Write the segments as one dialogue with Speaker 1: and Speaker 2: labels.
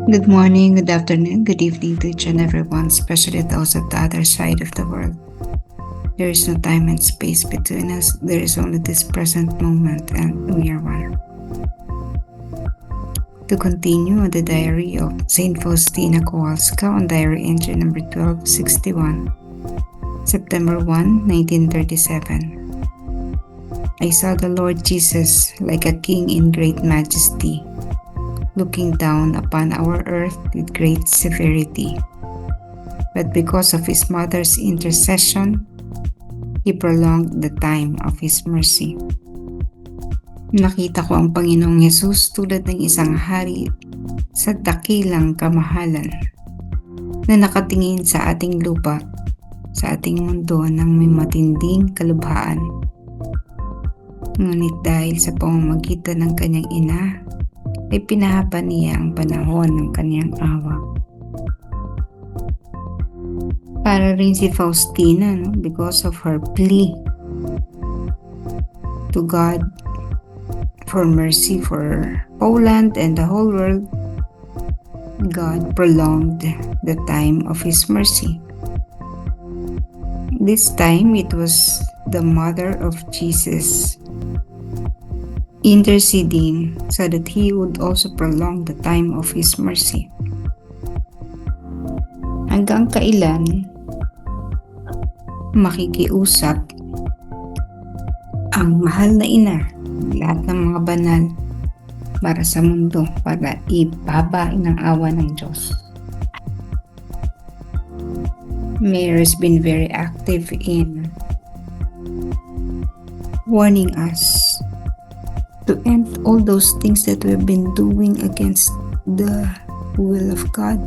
Speaker 1: Good morning, good afternoon, good evening to each and everyone, especially those at the other side of the world. There is no time and space between us, there is only this present moment, and we are one. To continue the diary of Saint Faustina Kowalska on diary entry number 1261, September 1, 1937. I saw the Lord Jesus like a king in great majesty, looking down upon our earth with great severity. But because of his mother's intercession, he prolonged the time of his mercy. Nakita ko ang Panginoong Hesus tulad ng isang hari sa dakilang kamahalan na nakatingin sa ating lupa, sa ating mundo ng may matinding kalubhaan. Ngunit dahil sa pamamagitan ng kanyang ina, ay pinahaba niya ang panahon ng kanyang awa. Para rin si Faustina, because of her plea to God for mercy for Poland and the whole world, God prolonged the time of His mercy. This time it was the mother of Jesus interceding so that He would also prolong the time of His mercy. Hanggang kailan makikiusap ang mahal na ina, lahat ng mga banal para sa mundo, para ipabain ang awa ng Diyos. Mary has been very active in warning us to end all those things that we've been doing against the will of God.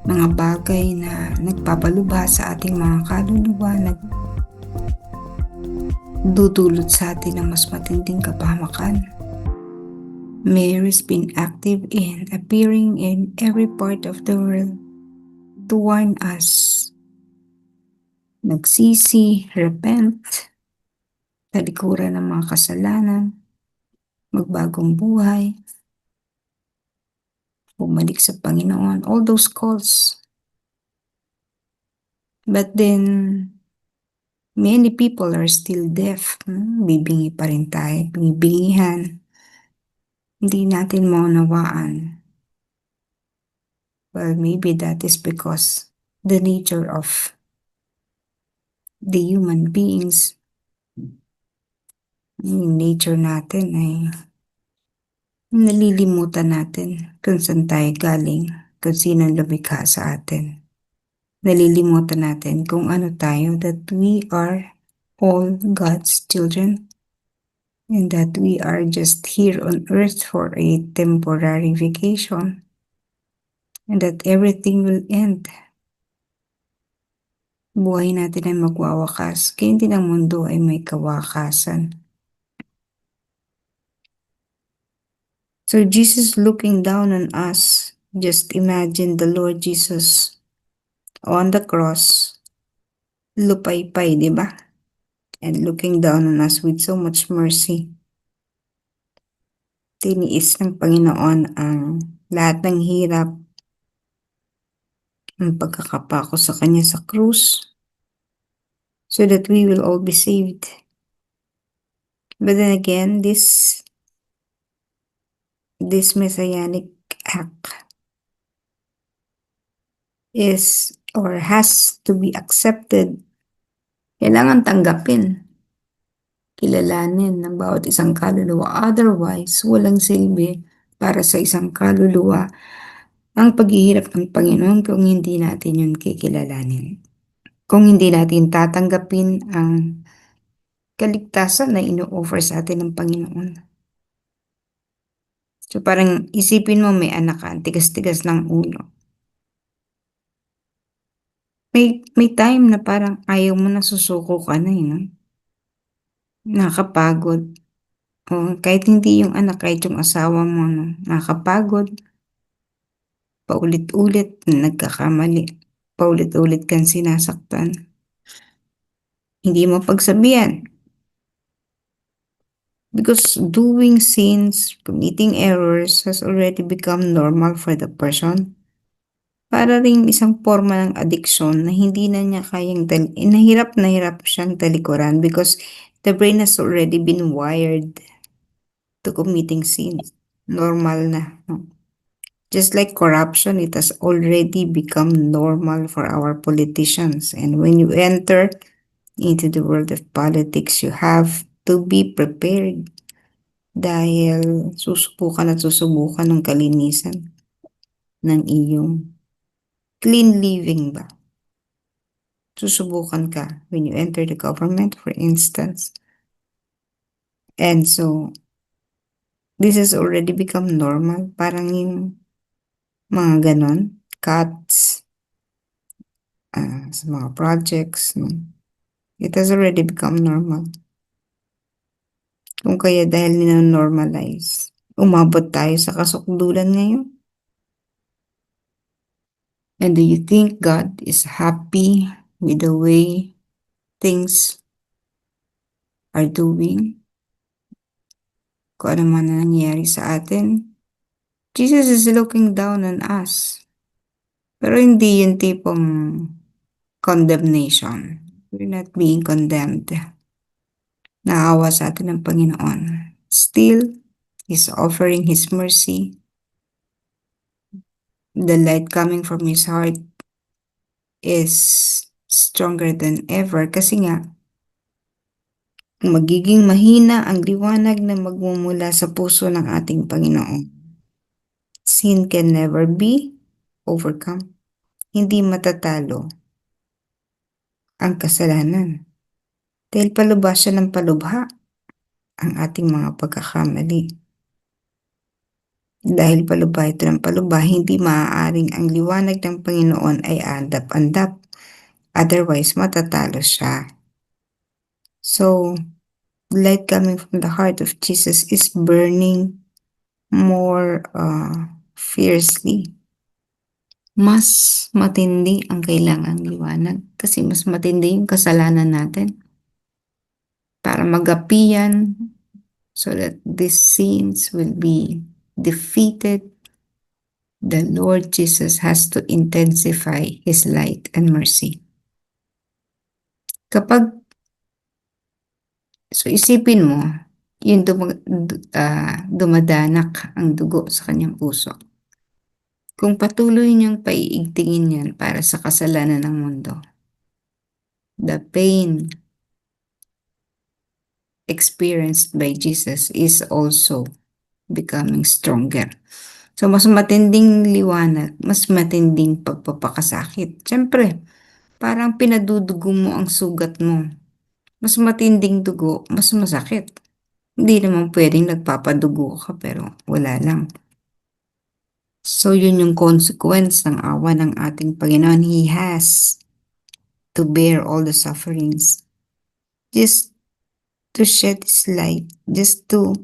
Speaker 1: Mga bagay na nagpapalubha sa ating mga kaluluwa, nagdudulot sa atin ng mas matinding kapahamakan. Mary's been active in appearing in every part of the world to warn us. Nagsisi, repent, talikuran ng mga kasalanan, magbagong buhay, bumalik sa Panginoon, all those calls. But then, many people are still deaf. Bibingi pa rin tayo, binibingihan. Hindi natin maunawaan. Well, maybe that is because the nature of the human beings, yung nature natin ay nalilimutan natin kung saan tayo galing, kung sino lumikha sa atin. Nalilimutan natin kung ano tayo, that we are all God's children and that we are just here on earth for a temporary vacation and that everything will end. Buhay natin ay magwawakas, kaya din ang mundo ay may kawakasan. So Jesus looking down on us, just imagine the Lord Jesus on the cross, lupay-pay, di ba? And looking down on us with so much mercy. Tiniis ng Panginoon ang lahat ng hirap, ang pagkakapako sa Kanya sa krus, so that we will all be saved. But then again, this messianic act is or has to be accepted. Kailangan tanggapin, kilalanin ng bawat isang kaluluwa. Otherwise, walang silbi para sa isang kaluluwa ang paghihirap ng Panginoon kung hindi natin yun kikilalanin. Kung hindi natin tatanggapin ang kaligtasan na ino-offer sa atin ng Panginoon. So parang isipin mo may anak ka, tigas-tigas ng ulo. May time na parang ayaw mo na, susuko ka na nakapagod. O kahit hindi yung anak, kahit yung asawa mo, nakapagod. Paulit-ulit nagkakamali. Paulit-ulit kang sinasaktan. Hindi mo pagsabihan. Because doing sins, committing errors has already become normal for the person. Para ring isang forma ng addiction na hindi na niya kayang na hirap siyang talikuran because the brain has already been wired to committing sins. Normal na. No? Just like corruption, it has already become normal for our politicians. And when you enter into the world of politics, you have to be prepared dahil susubukan ng kalinisan ng iyong clean living ba. Susubukan ka when you enter the government, for instance. And so, this has already become normal. Parang yung mga ganon, cuts, sa mga projects, no? It has already become normal. Kung kaya dahil nina-normalize, umabot tayo sa kasukdulan ngayon. And do you think God is happy with the way things are doing? Kung ano man na nangyayari sa atin, Jesus is looking down on us. Pero hindi yung tipong condemnation. We're not being condemned. Naawa sa atin ng Panginoon. Still, He's offering His mercy. The light coming from His heart is stronger than ever kasi nga, magiging mahina ang liwanag na magmumula sa puso ng ating Panginoon. Sin can never be overcome. Hindi matatalo ang kasalanan. Dahil palubha siya ng palubha ang ating mga pagkakamali. Dahil palubha ito ng palubha, hindi maaaring ang liwanag ng Panginoon ay andap-andap. Otherwise, matatalo siya. So, light coming from the heart of Jesus is burning more fiercely. Mas matindi ang kailangang liwanag kasi mas matindi yung kasalanan natin. Para magapian so that these sins will be defeated, the Lord Jesus has to intensify His light and mercy. So isipin mo, yung dumadanak ang dugo sa kanyang puso. Kung patuloy niyang paiigtingin yan para sa kasalanan ng mundo, the pain experienced by Jesus is also becoming stronger. So, mas matinding liwanag, mas matinding pagpapakasakit. Siyempre, parang pinadudugo mo ang sugat mo. Mas matinding dugo, mas masakit. Hindi naman pwedeng nagpapadugo ka pero wala lang. So, yun yung consequence ng awa ng ating Panginoon. He has to bear all the sufferings just to shed His light, just to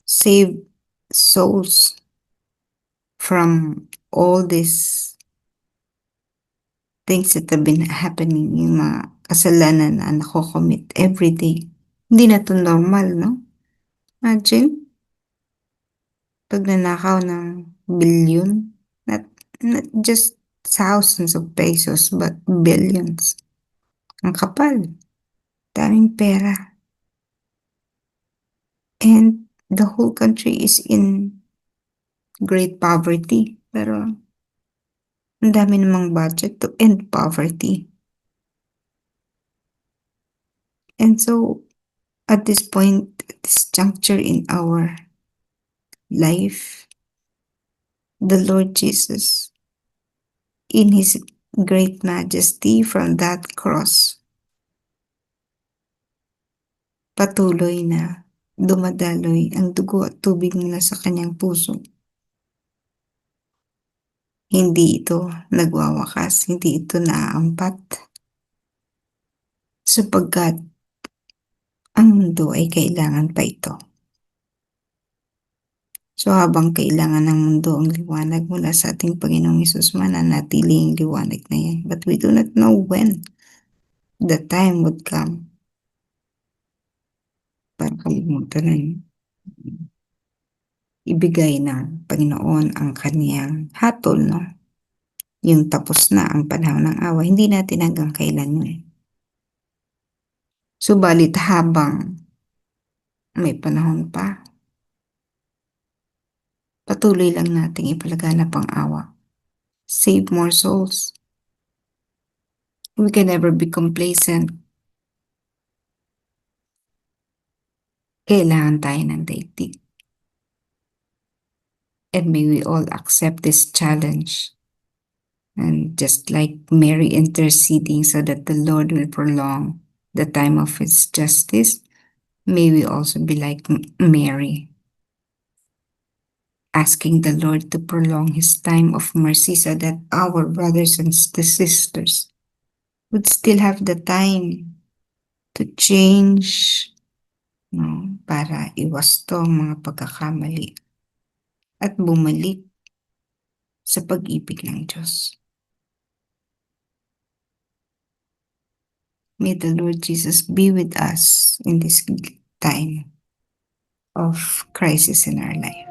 Speaker 1: save souls from all these things that have been happening, yung mga kasalanan na nakocommit every day. Hindi na to normal, no? Imagine, pag nanakaw ng billion, not just thousands of pesos, but billions. Ang kapal. Daming pera. And the whole country is in great poverty. Pero ang dami namang budget to end poverty. And so, at this point, at this juncture in our life, the Lord Jesus, in His great majesty from that cross, patuloy na dumadaloy ang dugo at tubig mula sa kanyang puso. Hindi ito nagwawakas, hindi ito naaampat, sapagkat ang mundo ay kailangan pa ito. So habang kailangan ng mundo ang liwanag mula sa ating Panginoong Hesus, mananatili ang liwanag na yan. But we do not know when the time would come para kalimutan na yun. Ibigay ng Panginoon ang kaniyang hatol, no? Yung tapos na ang panahon ng awa, hindi natin hanggang kailan yun. Subalit habang may panahon pa, patuloy lang nating ipalaganap ang awa. Save more souls. We can never be complacent. Kailangan tayo ng daigdig. And may we all accept this challenge. And just like Mary interceding so that the Lord will prolong the time of His justice, may we also be like Mary, asking the Lord to prolong His time of mercy so that our brothers and sisters would still have the time to change, no, para iwasto ang mga pagkakamali at bumalik sa pag-ibig ng Diyos. May the Lord Jesus be with us in this time of crisis in our life.